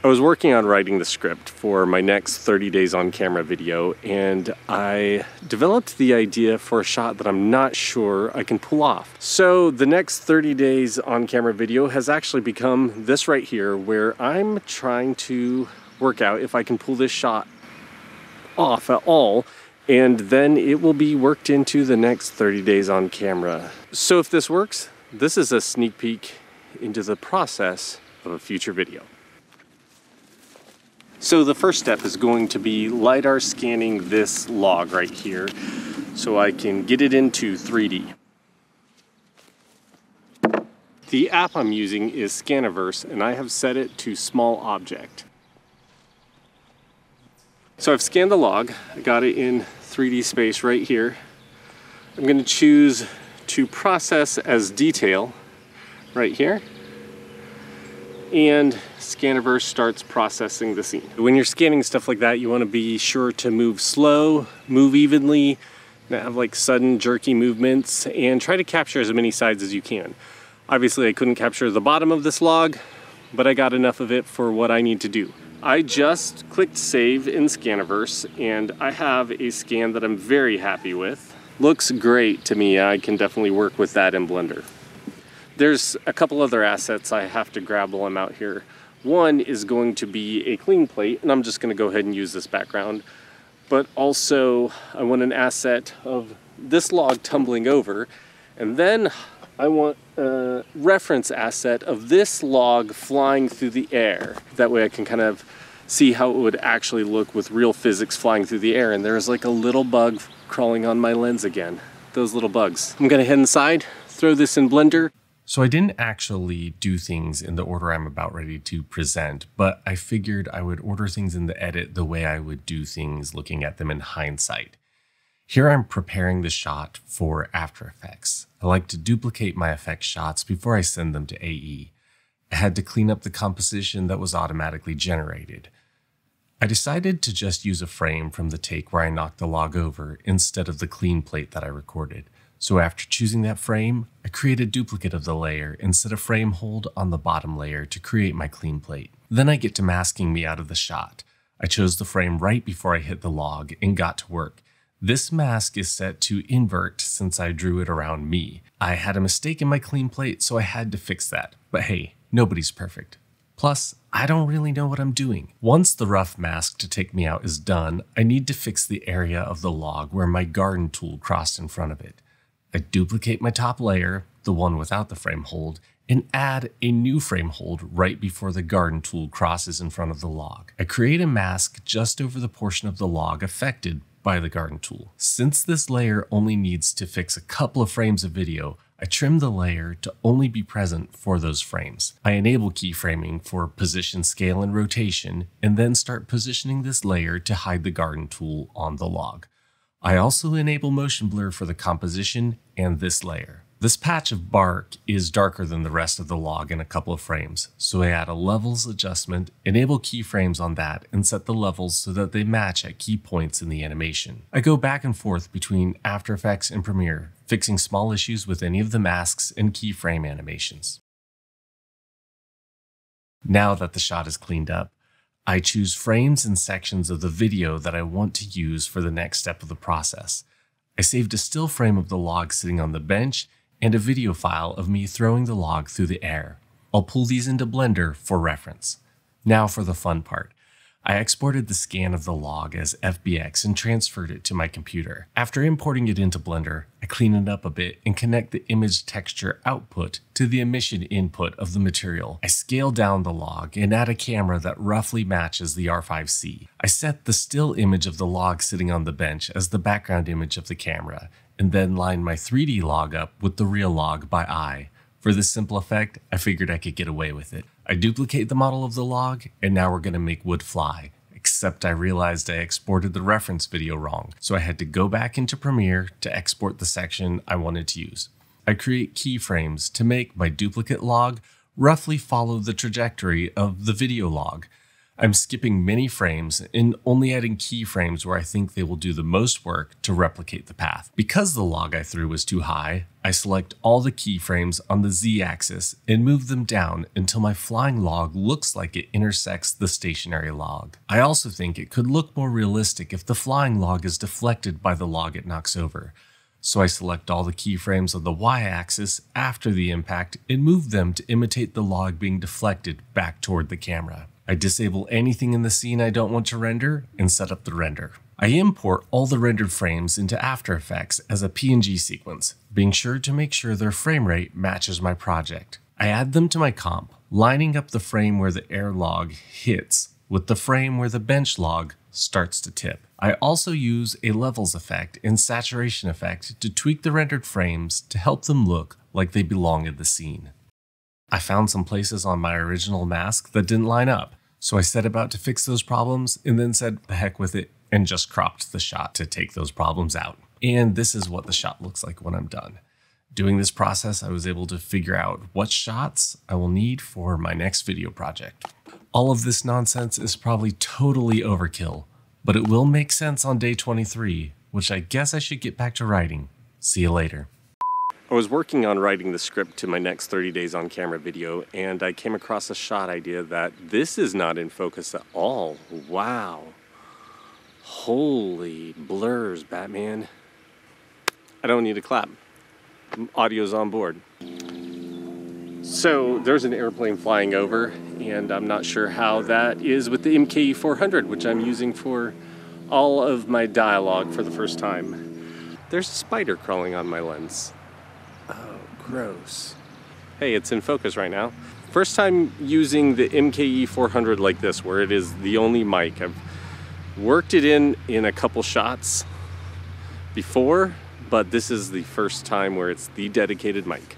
I was working on writing the script for my next 30 days on camera video, and I developed the idea for a shot that I'm not sure I can pull off. So the next 30 days on camera video has actually become this right here, where I'm trying to work out if I can pull this shot off at all, and then it will be worked into the next 30 days on camera. So if this works, this is a sneak peek into the process of a future video. So the first step is going to be LiDAR scanning this log right here so I can get it into 3D. The app I'm using is Scaniverse, and I have set it to small object. So I've scanned the log, I got it in 3D space right here. I'm going to choose to process as detail right here. And Scaniverse starts processing the scene. When you're scanning stuff like that, you want to be sure to move slow, move evenly, not have like sudden jerky movements, and try to capture as many sides as you can. Obviously I couldn't capture the bottom of this log, but I got enough of it for what I need to do. I just clicked save in Scaniverse, and I have a scan that I'm very happy with. Looks great to me. I can definitely work with that in Blender. There's a couple other assets I have to grab while I'm out here. One is going to be a clean plate, and I'm just going to go ahead and use this background. But also, I want an asset of this log tumbling over, and then I want a reference asset of this log flying through the air. That way I can kind of see how it would actually look with real physics flying through the air. And there's like a little bug crawling on my lens again. Those little bugs. I'm going to head inside, throw this in Blender. So I didn't actually do things in the order I'm about ready to present, but I figured I would order things in the edit the way I would do things looking at them in hindsight. Here I'm preparing the shot for After Effects. I like to duplicate my effects shots before I send them to AE. I had to clean up the composition that was automatically generated. I decided to just use a frame from the take where I knocked the log over instead of the clean plate that I recorded. So after choosing that frame, I create a duplicate of the layer and set a frame hold on the bottom layer to create my clean plate. Then I get to masking me out of the shot. I chose the frame right before I hit the log and got to work. This mask is set to invert since I drew it around me. I had a mistake in my clean plate, so I had to fix that. But hey, nobody's perfect. Plus, I don't really know what I'm doing. Once the rough mask to take me out is done, I need to fix the area of the log where my garden tool crossed in front of it. I duplicate my top layer, the one without the frame hold, and add a new frame hold right before the garden tool crosses in front of the log. I create a mask just over the portion of the log affected by the garden tool. Since this layer only needs to fix a couple of frames of video, I trim the layer to only be present for those frames. I enable keyframing for position, scale, and rotation, and then start positioning this layer to hide the garden tool on the log. I also enable motion blur for the composition and this layer. This patch of bark is darker than the rest of the log in a couple of frames, so I add a levels adjustment, enable keyframes on that, and set the levels so that they match at key points in the animation. I go back and forth between After Effects and Premiere, fixing small issues with any of the masks and keyframe animations. Now that the shot is cleaned up, I choose frames and sections of the video that I want to use for the next step of the process. I saved a still frame of the log sitting on the bench and a video file of me throwing the log through the air. I'll pull these into Blender for reference. Now for the fun part. I exported the scan of the log as FBX and transferred it to my computer. After importing it into Blender, I clean it up a bit and connect the image texture output to the emission input of the material. I scale down the log and add a camera that roughly matches the R5C. I set the still image of the log sitting on the bench as the background image of the camera, and then line my 3D log up with the real log by eye. For this simple effect, I figured I could get away with it. I duplicate the model of the log, and now we're going to make wood fly. Except I realized I exported the reference video wrong, so I had to go back into Premiere to export the section I wanted to use. I create keyframes to make my duplicate log roughly follow the trajectory of the video log. I'm skipping many frames and only adding keyframes where I think they will do the most work to replicate the path. Because the log I threw was too high, I select all the keyframes on the Z-axis and move them down until my flying log looks like it intersects the stationary log. I also think it could look more realistic if the flying log is deflected by the log it knocks over. So I select all the keyframes on the Y-axis after the impact and move them to imitate the log being deflected back toward the camera. I disable anything in the scene I don't want to render and set up the render. I import all the rendered frames into After Effects as a PNG sequence, being sure to make sure their frame rate matches my project. I add them to my comp, lining up the frame where the air log hits with the frame where the bench log starts to tip. I also use a levels effect and saturation effect to tweak the rendered frames to help them look like they belong in the scene. I found some places on my original mask that didn't line up, so I set about to fix those problems and then said the heck with it and just cropped the shot to take those problems out. And this is what the shot looks like when I'm done. Doing this process, I was able to figure out what shots I will need for my next video project. All of this nonsense is probably totally overkill, but it will make sense on day 23, which I guess I should get back to writing. See you later. I was working on writing the script to my next 30 days on camera video, and I came across a shot idea that this is not in focus at all. Wow. Holy blurs, Batman. I don't need a clap. Audio's on board. So there's an airplane flying over, and I'm not sure how that is with the MKE 400, which I'm using for all of my dialogue for the first time. There's a spider crawling on my lens. Oh, gross. Hey, it's in focus right now. First time using the MKE 400 like this, where it is the only mic. I've worked it in a couple shots before, but this is the first time where it's the dedicated mic.